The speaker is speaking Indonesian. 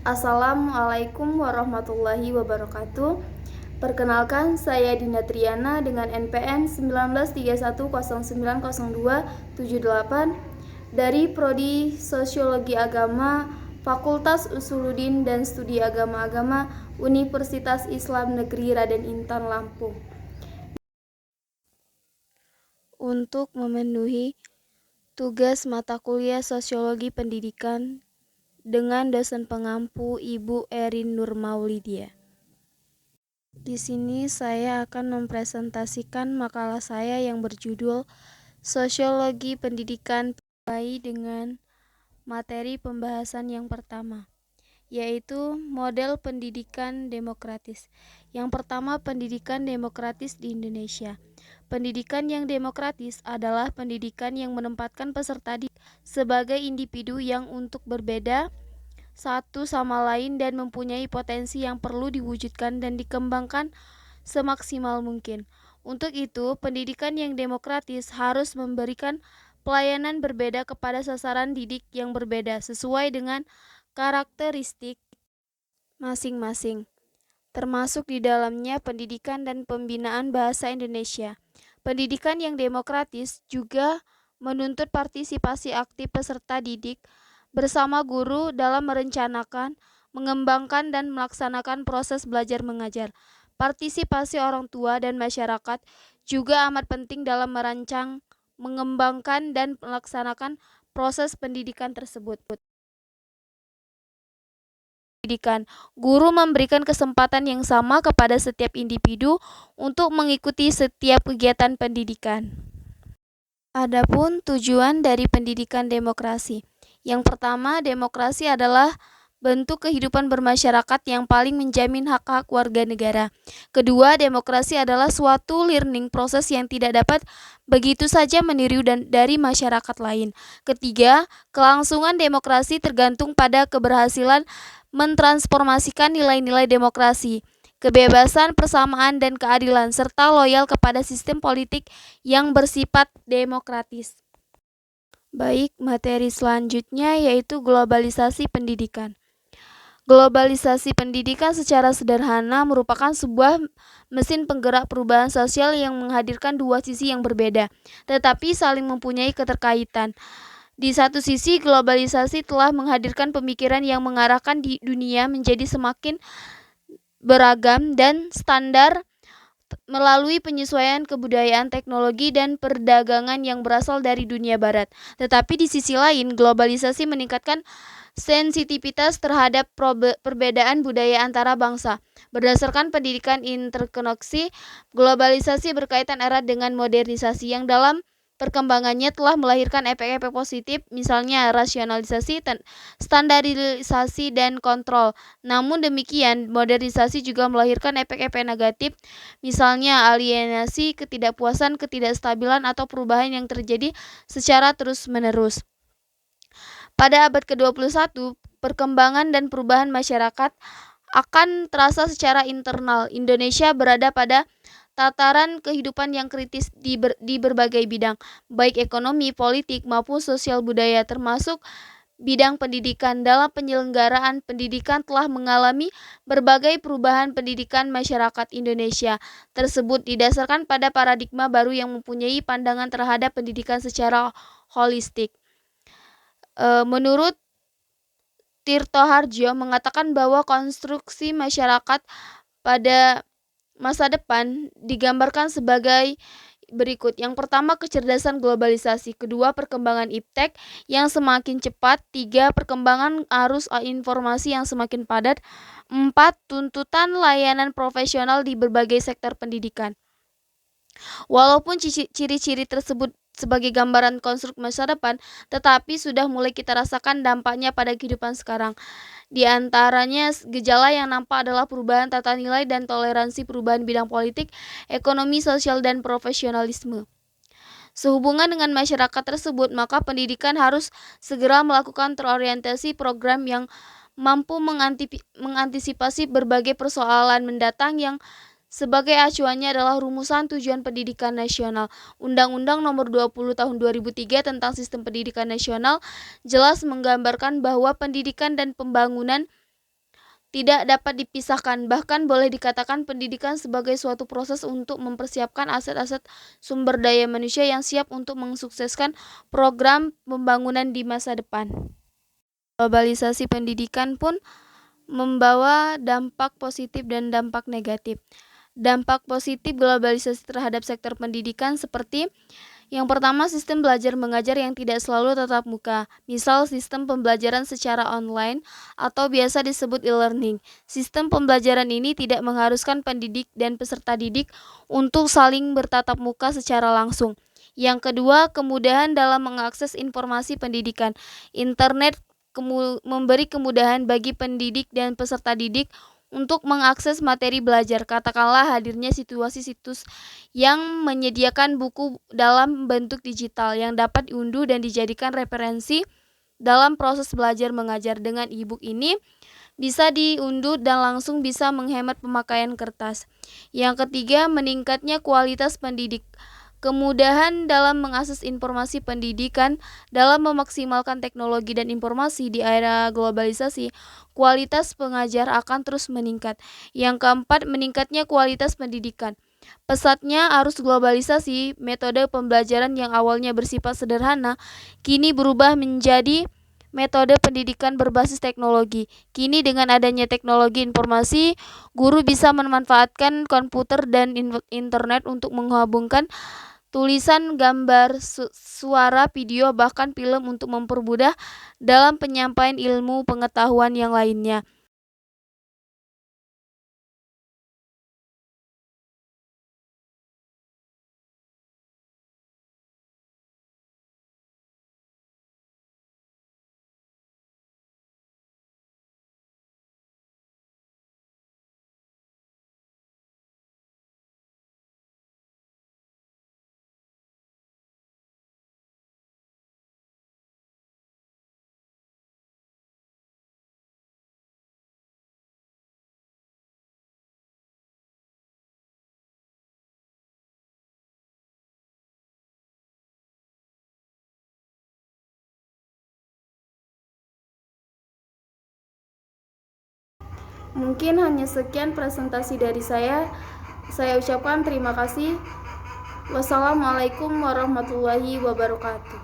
Assalamualaikum warahmatullahi wabarakatuh. Perkenalkan, saya Dinda Triana dengan NPM 1931090278 dari Prodi Sosiologi Agama Fakultas Usuluddin dan Studi Agama-Agama Universitas Islam Negeri Raden Intan Lampung. Untuk memenuhi tugas mata kuliah Sosiologi Pendidikan dengan dosen pengampu Ibu Erin Nurmaulidia. Di sini saya akan mempresentasikan makalah saya yang berjudul Sosiologi Pendidikan dengan materi pembahasan yang pertama, yaitu model pendidikan demokratis. Yang pertama, pendidikan demokratis di Indonesia. Pendidikan yang demokratis adalah pendidikan yang menempatkan peserta didik sebagai individu yang untuk berbeda satu sama lain dan mempunyai potensi yang perlu diwujudkan dan dikembangkan semaksimal mungkin. Untuk itu, pendidikan yang demokratis harus memberikan pelayanan berbeda kepada sasaran didik yang berbeda sesuai dengan karakteristik masing-masing, termasuk di dalamnya pendidikan dan pembinaan bahasa Indonesia. Pendidikan yang demokratis juga menuntut partisipasi aktif peserta didik bersama guru dalam merencanakan, mengembangkan, dan melaksanakan proses belajar mengajar. Partisipasi orang tua dan masyarakat juga amat penting dalam merancang, mengembangkan, dan melaksanakan proses pendidikan tersebut. Guru memberikan kesempatan yang sama kepada setiap individu untuk mengikuti setiap kegiatan pendidikan. Adapun tujuan dari pendidikan demokrasi. Yang pertama, demokrasi adalah bentuk kehidupan bermasyarakat yang paling menjamin hak-hak warga negara. Kedua, demokrasi adalah suatu learning proses yang tidak dapat begitu saja meniru dari masyarakat lain. Ketiga, kelangsungan demokrasi tergantung pada keberhasilan mentransformasikan nilai-nilai demokrasi, kebebasan, persamaan, dan keadilan, serta loyal kepada sistem politik yang bersifat demokratis. Baik, materi selanjutnya yaitu globalisasi pendidikan. Globalisasi pendidikan secara sederhana merupakan sebuah mesin penggerak perubahan sosial yang menghadirkan dua sisi yang berbeda, tetapi saling mempunyai keterkaitan. Di satu sisi, globalisasi telah menghadirkan pemikiran yang mengarahkan di dunia menjadi semakin beragam dan standar melalui penyesuaian kebudayaan, teknologi, dan perdagangan yang berasal dari dunia barat. Tetapi di sisi lain, globalisasi meningkatkan sensitivitas terhadap perbedaan budaya antara bangsa. Berdasarkan pendidikan interkoneksi, globalisasi berkaitan erat dengan modernisasi yang dalam perkembangannya telah melahirkan efek-efek positif, misalnya rasionalisasi, standarisasi, dan kontrol. Namun demikian, modernisasi juga melahirkan efek-efek negatif, misalnya alienasi, ketidakpuasan, ketidakstabilan, atau perubahan yang terjadi secara terus-menerus. Pada abad ke-21, perkembangan dan perubahan masyarakat akan terasa secara internal. Indonesia berada pada tataran kehidupan yang kritis di berbagai bidang, baik ekonomi, politik, maupun sosial budaya, termasuk bidang pendidikan. Dalam penyelenggaraan pendidikan telah mengalami berbagai perubahan. Pendidikan masyarakat Indonesia tersebut didasarkan pada paradigma baru yang mempunyai pandangan terhadap pendidikan secara holistik. Menurut Tirto Harjo mengatakan bahwa konstruksi masyarakat pada masa depan digambarkan sebagai berikut. Yang pertama, kecerdasan globalisasi. Kedua, perkembangan iptek yang semakin cepat. Tiga, perkembangan arus informasi yang semakin padat. Empat, tuntutan layanan profesional di berbagai sektor pendidikan. Walaupun ciri-ciri tersebut sebagai gambaran konstruk masa depan, tetapi sudah mulai kita rasakan dampaknya pada kehidupan sekarang. Di antaranya gejala yang nampak adalah perubahan tata nilai dan toleransi, perubahan bidang politik, ekonomi, sosial, dan profesionalisme. Sehubungan dengan masyarakat tersebut, maka pendidikan harus segera melakukan terorientasi program yang mampu mengantisipasi berbagai persoalan mendatang yang sebagai acuannya adalah rumusan tujuan pendidikan nasional. Undang-Undang Nomor 20 Tahun 2003 tentang Sistem Pendidikan Nasional jelas menggambarkan bahwa pendidikan dan pembangunan tidak dapat dipisahkan. Bahkan boleh dikatakan pendidikan sebagai suatu proses untuk mempersiapkan aset-aset sumber daya manusia yang siap untuk mensukseskan program pembangunan di masa depan. Globalisasi pendidikan pun membawa dampak positif dan dampak negatif. Dampak positif globalisasi terhadap sektor pendidikan seperti yang pertama, sistem belajar mengajar yang tidak selalu tatap muka. Misal sistem pembelajaran secara online atau biasa disebut e-learning. Sistem pembelajaran ini tidak mengharuskan pendidik dan peserta didik untuk saling bertatap muka secara langsung. Yang kedua, kemudahan dalam mengakses informasi pendidikan. Internet memberi kemudahan bagi pendidik dan peserta didik untuk mengakses materi belajar. Katakanlah hadirnya situs yang menyediakan buku dalam bentuk digital yang dapat diunduh dan dijadikan referensi dalam proses belajar mengajar. Dengan e-book ini bisa diunduh dan langsung bisa menghemat pemakaian kertas. Yang ketiga, meningkatnya kualitas pendidik. Kemudahan dalam mengakses informasi pendidikan dalam memaksimalkan teknologi dan informasi di era globalisasi, kualitas pengajar akan terus meningkat. Yang keempat, meningkatnya kualitas pendidikan. Pesatnya arus globalisasi, metode pembelajaran yang awalnya bersifat sederhana, kini berubah menjadi metode pendidikan berbasis teknologi. Kini dengan adanya teknologi informasi, guru bisa memanfaatkan komputer dan internet untuk menghubungkan tulisan, gambar, suara, video, bahkan film untuk mempermudah dalam penyampaian ilmu pengetahuan yang lainnya. Mungkin hanya sekian presentasi dari saya. Saya ucapkan terima kasih. Wassalamualaikum warahmatullahi wabarakatuh.